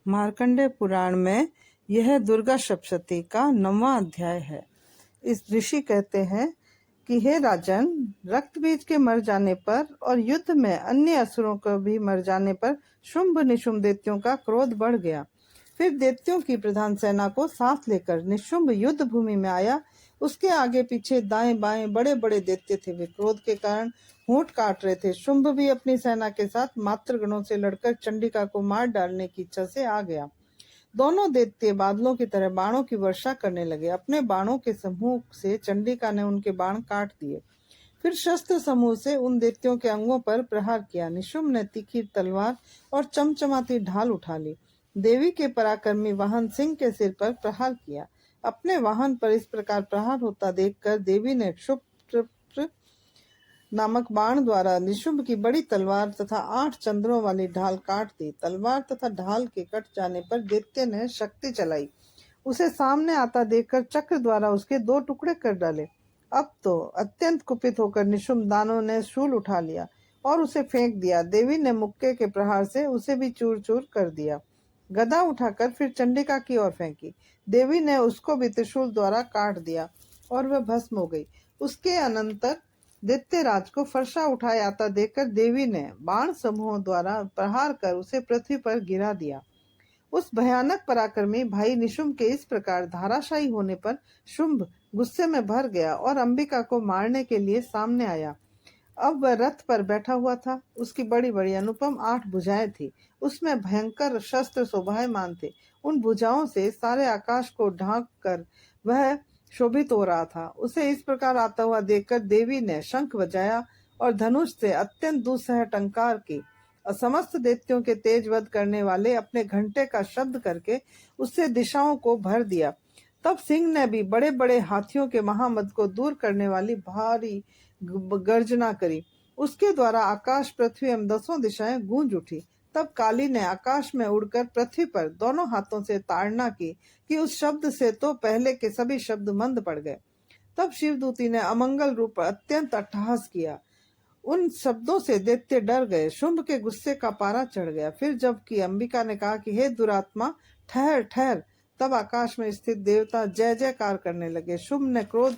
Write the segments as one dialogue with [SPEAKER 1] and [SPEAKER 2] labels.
[SPEAKER 1] मार्कंडेय पुराण में यह दुर्गा सप्तशती का 9वां अध्याय है। इस ऋषि कहते हैं कि हे राजन, रक्तबीज के मर जाने पर और युद्ध में अन्य असुरों को भी मर जाने पर शुंभ निशुंभ दैत्यों का क्रोध बढ़ गया। फिर दैत्यों की प्रधान सेना को साथ लेकर निशुंभ युद्ध भूमि में आया। उसके आगे पीछे दाएं बाएं बड़े बड़े दैत्य थे। वे क्रोध के कारण होंठ काट रहे थे। शुंभ भी अपनी सेना के साथ मात्र गणों से लड़कर चंडिका को मार डालने की इच्छा से आ गया। दोनों दैत्य बादलों की तरह बाणों की वर्षा करने लगे। अपने बाणों के समूह से चंडिका ने उनके बाण काट दिए। फिर शस्त्र समूह से उन दैत्यों के अंगों पर प्रहार किया। निशुंभ ने तीखी तलवार और चमचमाती ढाल उठा ली। देवी के पराक्रमी वाहन सिंह के सिर पर प्रहार किया। अपने वाहन पर इस प्रकार प्रहार होता देखकर देवी ने क्षुप्र नामक बाण द्वारा निशुंभ की बड़ी तलवार तथा 8 चंद्रों वाली ढाल काट दी। तलवार तथा ढाल के कट जाने पर दैत्य ने शक्ति चलाई। उसे सामने आता देखकर चक्र द्वारा उसके 2 टुकड़े कर डाले। अब तो अत्यंत कुपित होकर निशुंभ दानव ने शूल उठा लिया और उसे फेंक दिया। देवी ने मुक्के के प्रहार से उसे भी चूर चूर कर दिया। गदा उठाकर फिर चंडिका की ओर फेंकी। देवी ने उसको भी त्रिशूल द्वारा काट दिया और वह भस्म हो गई। उसके अनंतर दैत्यराज को फरसा उठाए आता देखकर देवी ने बाण समूहों द्वारा प्रहार कर उसे पृथ्वी पर गिरा दिया। उस भयानक पराक्रमी भाई निशुंभ के इस प्रकार धाराशायी होने पर शुंभ गुस्से में भर गया और अंबिका को मारने के लिए सामने आया। अब वह रथ पर बैठा हुआ था। उसकी बड़ी बड़ी अनुपम 8 भुजाएं थी। उसमें भयंकर शस्त्र शोभायमान थे। उन भुजाओं से सारे आकाश को ढांक कर वह शोभित हो रहा था। उसे इस प्रकार आता हुआ देखकर देवी ने शंख बजाया और धनुष से अत्यंत दुस्सह टंकार की और समस्त दैत्यों के तेज वध करने वाले अपने घंटे का शब्द करके उससे दिशाओं को भर दिया। तब सिंह ने भी बड़े बड़े हाथियों के महामद को दूर करने वाली भारी गर्जना करी। उसके द्वारा आकाश पृथ्वी एवं 10 दिशाएं गूंज उठी। तब काली ने आकाश में उड़कर पृथ्वी पर दोनों हाथों से ताड़ना की कि उस शब्द से तो पहले के सभी शब्द मंद पड़ गए। तब शिवदूती ने अमंगल रूप अत्यंत अट्टहास किया। उन शब्दों से दैत्य डर गए। शुंभ के गुस्से का पारा चढ़ गया। फिर जबकि अंबिका ने कहा कि हे दुरात्मा, ठहर ठहर, तब आकाश में स्थित देवता जय जयकार करने लगे। शुंभ ने क्रोध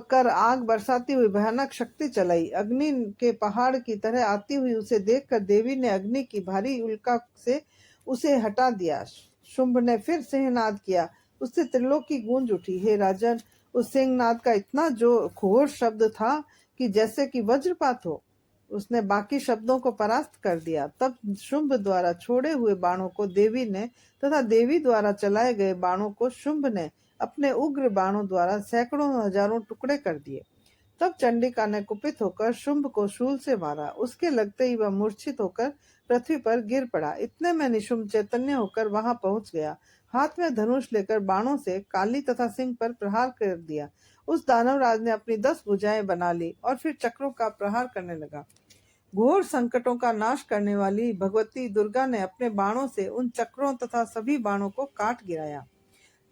[SPEAKER 1] कर आग बरसाती हुई भयानक शक्ति चलाई। अग्नि के पहाड़ की तरह आती हुई उसे देखकर देवी ने अग्नि की भारी उल्का से उसे हटा दिया। शुंभ ने फिर सिंहनाद किया। उससे त्रिलोकी गूंज उठी। हे राजन, उस सिंहनाद का इतना जो घोर शब्द था कि जैसे कि वज्रपात हो। उसने बाकी शब्दों को परास्त कर दिया। तब शुंभ द्वारा छोड़े हुए बाणों को देवी ने तथा देवी द्वारा चलाए गए बाणों को शुंभ ने अपने उग्र बाणों द्वारा सैकड़ों हजारों टुकड़े कर दिए। तब चंडिका ने कुपित होकर शुंभ को शूल से मारा। उसके लगते ही वह मूर्छित होकर पृथ्वी पर गिर पड़ा। इतने में निशुंभ चैतन्य होकर वहां पहुंच गया। हाथ में धनुष लेकर बाणों से काली तथा सिंह पर प्रहार कर दिया। उस दानवराज ने अपनी 10 भुजाएं बना ली और फिर चक्रों का प्रहार करने लगा। घोर संकटों का नाश करने वाली भगवती दुर्गा ने अपने बाणों से उन चक्रों तथा सभी बाणों को काट गिराया।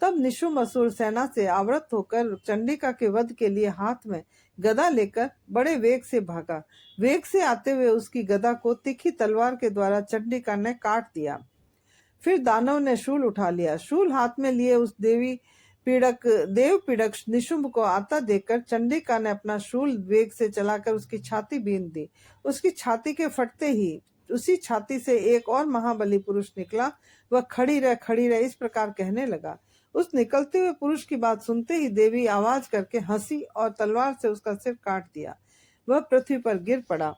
[SPEAKER 1] तब निशुंभ असुर सेना से आवृत होकर चंडिका के वध के लिए हाथ में गदा लेकर बड़े वेग से भागा। वेग से आते हुए उसकी गदा को तीखी तलवार के द्वारा चंडिका ने काट दिया। फिर दानव ने शूल उठा लिया। शूल हाथ में लिए उस देव पीड़क निशुंभ को आता देखकर चंडिका ने अपना शूल वेग से चलाकर उसकी छाती बींध दी। उसकी छाती के फटते ही उसी छाती से एक और महाबली पुरुष निकला। वह खड़ी रह इस प्रकार कहने लगा। उस निकलते हुए पुरुष की बात सुनते ही देवी आवाज करके हंसी और तलवार से उसका सिर काट दिया। वह पृथ्वी पर गिर पड़ा।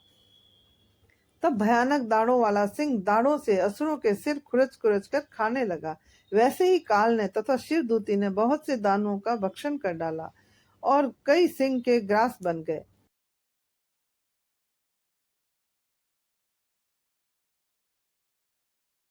[SPEAKER 1] तब भयानक दाढ़ों वाला सिंह दाढ़ों से असुरों के सिर खुरच कर खाने लगा। वैसे ही काल ने तथा शिवदूती ने बहुत से दानवों का भक्षण कर डाला और कई सिंह के ग्रास बन गए।